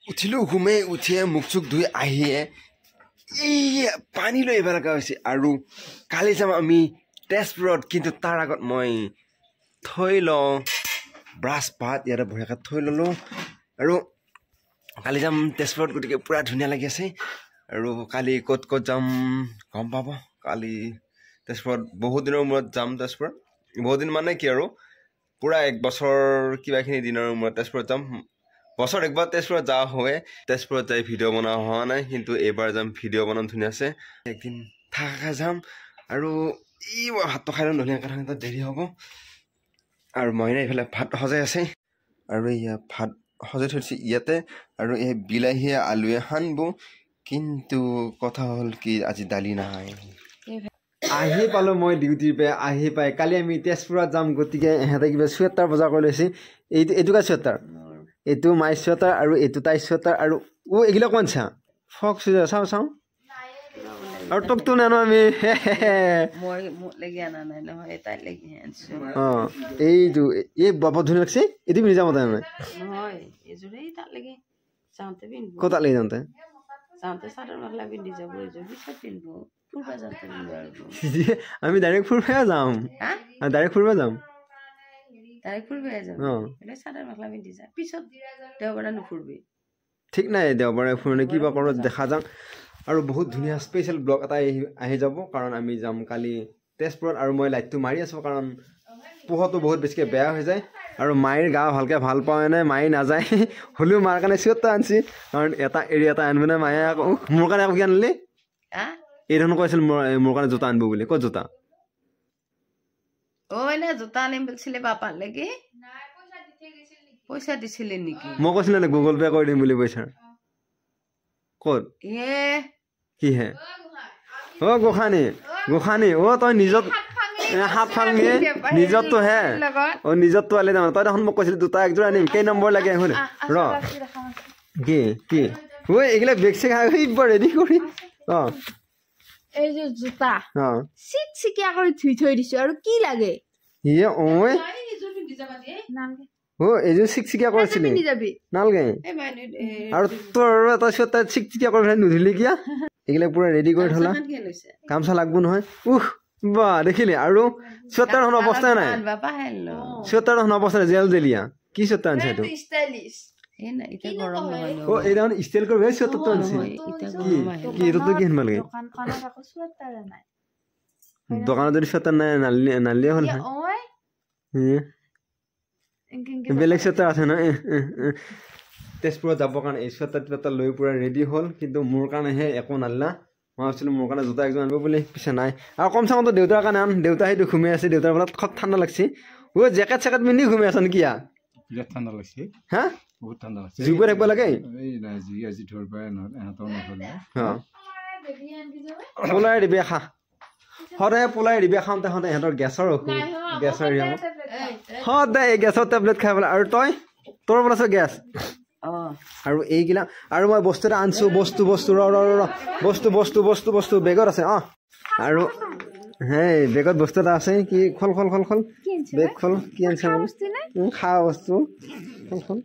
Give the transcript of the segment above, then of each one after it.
উঠিলো ঘুমে উঠিয়ে মুখ চুখ ধুই আহিয়ে এই পানী লৈ আহিব লগা হৈছে আৰু কালি যাম আমি তেজপুৰত কিন্তু তাৰ আগত মই থৈ লওঁ ব্ৰাছ পাত ইয়াতে বঢ়িয়াকৈ থৈ ল'লোঁ আৰু কালি যাম তেজপুৰত গতিকে পূৰা ধুনীয়া লাগি আছে আৰু কালি ক'ত ক'ত যাম গম পাব কালি তেজপুৰত বহুত দিনৰ মূৰত যাম তেজপুৰত বহুত দিন মানে কি আৰু পূৰা এক বছৰ কিবাখিনি দিনৰ মূৰত তেজপুৰত যাম বছৰ একবাৰ তেজপুৰত যোৱা হয় তেজপুৰত যাই ভিডিঅ' বনোৱা হোৱা নাই কিন্তু এইবাৰ যাম ভিডিঅ' বনাম ধুনীয়াছে একদিন থাকাকৈ যাম আৰু মই ভাতটো খাই লওঁ ধুনীয়াকৈ থাকা তাত দেৰি হ'ব আৰু মইনা এইফালে ভাত সজাই আছে আৰু এয়া ভাত সজাই থৈছে ইয়াতে আৰু এই বিলাহীয়ে আলুৱে সানিব কিন্তু কথা হ'ল কি আজি দালি নাই আহি পালোঁ মই ডিউটিৰ পৰা আহি পাই কালি আমি তেজপুৰত যাম গতিকে ইহঁতে কিবা চুৱেটাৰ বজাৰ কৰি লৈছে এইটো কা চুৱেটাৰ এইটো মাই চুৱেটাৰ আৰু এইটো তাই চুৱেটাৰ আৰু এইগিলা কোন চা ফক চুৱেটাৰ চাওঁ আৰু তোকতো নানো আমি এইটো এই বৰ ধুনীয়া লাগছে এইটো পিন্ধি যাম তাৰমানে ক'ত লাগি যাওঁতে আমি ডাইৰেক্ট ফুৰিব যাম ডাইৰেক্ট ফুৰিব যাম ঠিক নাই দেওবাৰে ফুৰণে কিবা কৰোঁ দেখা যাম আৰু বহুত ধুনীয়া স্পেচিয়েল ব্লগ এটা আহি যাব কাৰণ আমি যাম কালি তেজপুৰত আৰু মই লাইটটো মাৰি আছোঁ কাৰণ পোহৰটো বহুত বেছিকৈ বেয়া হৈ যায় আৰু মায়েৰ গা ভালকৈ ভাল পাওঁ নাই মায়ে নাযায় হ'লেও মাৰ কাৰণে চুৱেটাৰ আনিছে কাৰণ এটা এৰি এটা আনিব নাই মায়ে আকৌ মোৰ কাৰণে আকৌ কি আনিলি এই ধৰণৰ কৈছিল মোৰ কাৰণে জোতা আনিব বুলি ক'ত জোতা জোতা আনিম বুলিছিলে পাপা লাগি পইচা দিছিলে নেকি মই কৈছিলোঁ নে গুগল পে' কৰি দিম বুলি পইচা ক'ত কি হে গোসানী তই নিজত হাত ফালগে নিজততো হে নিজততো আলি যাম তই দেখোন মোক কৈছিলি দুটা একযোৰ আনিম কেই নম্বৰ লাগে শুনে ৰ কি এইগিলা বেগ চেগ ৰেডি কৰি এই যে জোতা চিকচিকিয়া কৰি ধুই থৈ দিছো আৰু কি লাগে এইযোৰ চিকচিকিয়া কৰিছিলি নালগে আৰু তোৰ এটা চুৱেটাৰ চিকচিকিয়া কৰি নুধুলি কিয়া এইগিলা পুৰা ৰেডি কৰি থলা গামচা লাগব নহয় বা দেখিলি আৰু চুৱেটাৰ দেখোন অৱস্থাই নাই চুৱেটাৰ দেখোন অৱস্থা নাই জেল জেলিয়া কি চুৱেটাৰ আনিছে এইটো এই দেখোন ষ্টাইল কৰি চুৱেটাৰটো আনিছে কি এইটোতো কি আনিব লাগে দোকানত যদি চুৱেটাৰ নাই নালিয়ে হ'ল বেলেগ চুৱেটাৰ আছে ন তেজপুৰত যাবৰ কাৰণে এই চুৱেটাৰ লৈ পুৰা ৰেডি হ'ল কিন্তু মোৰ কাৰণেহে একো নালিলা মই ভাবিছিলোঁ মোৰ কাৰণে জোতা একযোৰ আনিব বুলি পিছে নাই আৰু কম চামতো দেউতাৰ কাৰণে আন দেউতা সেইটো ঘুমাই আছে দেউতাৰ ফলত খুব ঠাণ্ডা লাগছে জেকেট চেকেট পিন্ধি ঘুমাই আছ নেকি ঠাণ্ডা লাগছে হা বহুত ঠাণ্ডা লাগছে জুইব থাকিব লাগে পোলাই দিবি খা সদায় পোলাই দিবি খাওঁতে খাওঁতে ইহঁতৰ গেছৰ সদায় গেছৰ টেবলেট খাই পেলাই আৰু তই তোৰ বোলে আছে গেছ আৰু এইগিলা আৰু মই বস্তু এটা আনিছো বস্তু বস্তু বেগত আছে আৰু হেই বেগত বস্তু এটা আছে কি খল বেগ খল কি আনিছে খোৱা বস্তু খল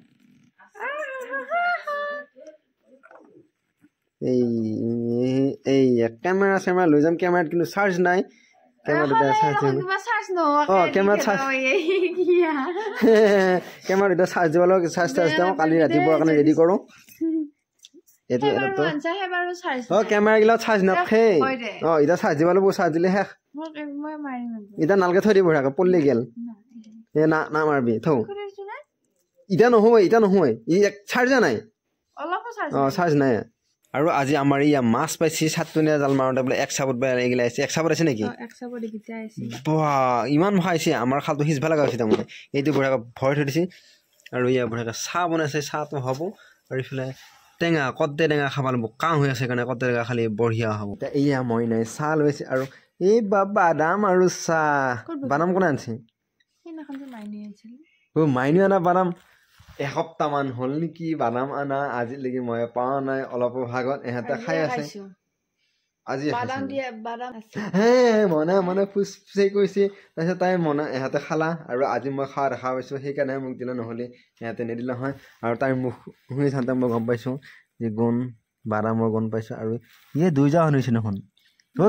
এই কেমেৰা চেমেৰা লৈ যাম কেমেৰাত কিন্তু চাৰ্জ নাই কেমেৰা দুটা চাৰ্জ দিব লাগে চাৰ্জ দিওঁ কালি ৰাতিপুৱাৰ কাৰণে ৰেডি কৰোঁ এইটো কেমেৰাগিলা চাৰ্জ নাথাকে এতিয়া চাৰ্জ দিব লাগিব চাৰ্জ দিলে শেষ এতিয়া নালকে থৈ দিব পল্লি গেল নামাৰবি থৌ এতিয়া নহয় চাৰ্জে নাই চাৰ্জ নাই আৰু আজি আমাৰ ইয়াত মাছ পাইছে চাটনীয়া জাল মাৰোঁতে বোলে এক চাবত এইগিলা আহিছে এক চাবত আছে নেকি ইমান ভৰাইছে আমাৰ খালটো সিজবা লগা হৈছে তাৰমানে এইটো বঢ়িয়াকৈ ভৰাই থৈ দিছে আৰু ইয়াৰ বঢ়িয়াকৈ চাহ বনাইছে চাহটো হ'ব আৰু ইফালে টেঙা কদ্দে টেঙা খাব লাগিব কাহ হৈ আছে কাৰণে কদ্দে টেঙা খালি বঢ়িয়া হ'ব এয়া মই নাই চাহ লৈছে আৰু এই বাদাম আৰু চাহ বাদাম কোনে আনিছে মাইনী আনা বাদাম এসপ্তাহমান হ'ল নেকি বাদাম আনা আজিলৈকে মই পোৱা নাই অলপো ভাগত ইহঁতে খাই আছে আজি বাদাম দিয়া বাদাম আছে হে মনে ফুচফুচাই কৈছে তাৰপিছত তাই মনে ইহঁতে খালা আৰু আজি মই খোৱা দেখা পাইছোঁ সেইকাৰণে মোক দিলে নহ'লে সিহঁতে নিদিলে হয় আৰু তাইৰ মুখ শুনি চাওঁতে মই গম পাইছোঁ যে গুণ বাদামৰ গুণ পাইছোঁ আৰু ইয়ে দুইজা শুনিছে দেখোন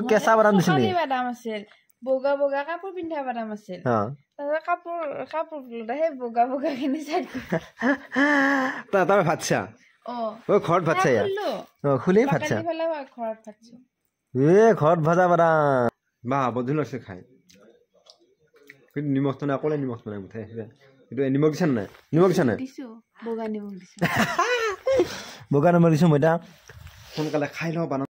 কেঁচা বাদাম দিছিলে খালি বাদাম আছিল বগা বগা কাপোৰ পিন্ধা বাদাম আছিল তাৰপিছত কাপোৰ সেই বগা বগা খিনি চাই তাৰ ভাতছা ঘৰত ভাতছা খুলি ভাতছা ঘৰত ভাতছো ঘৰত ভজা বাদাম বা বধু লাগছে খাই কিন্তু নিমখটো নাই অকলে নিমখ বনাই মুঠে কিন্তু নিমখ দিছা নাই নিমখ দিছা নাই বগা নিমখ দিছো বগা নিমখ দিছো মই এতিয়া সোনকালে খাই লওঁ বাদাম